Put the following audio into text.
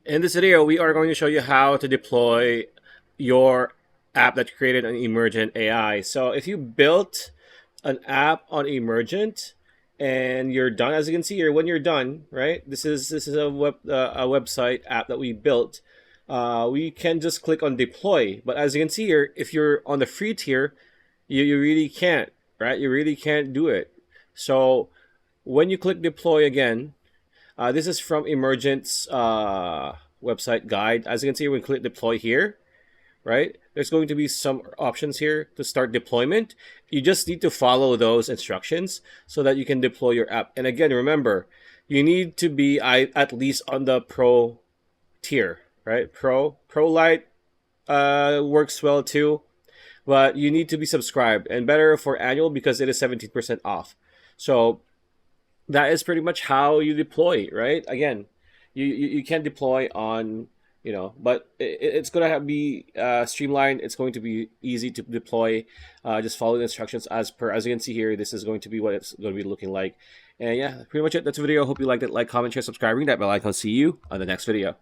In this video, we are going to show you how to deploy your app that you created on Emergent AI. So if you built an app on Emergent and you're done, as you can see here, when you're done, right? This is a website app that we built. We can just click on deploy, but as you can see here, if you're on the free tier, you really can't, right? You really can't do it. So when you click deploy again, this is from Emergent's website guide. As you can see, when you click deploy here, right, there's going to be some options here to start deployment. You just need to follow those instructions so that you can deploy your app. And again, remember, you need to be at least on the pro tier, right? Pro Lite works well too, but you need to be subscribed, and better for annual because it is 17% off. So that is pretty much how you deploy, right? Again, you can deploy on, but it's going to be streamlined. It's going to be easy to deploy. Just follow the instructions as you can see here. This is going to be what it's going to be looking like. And yeah, pretty much it. That's the video. Hope you liked it. Like, comment, share, subscribe, ring that bell icon. See you on the next video.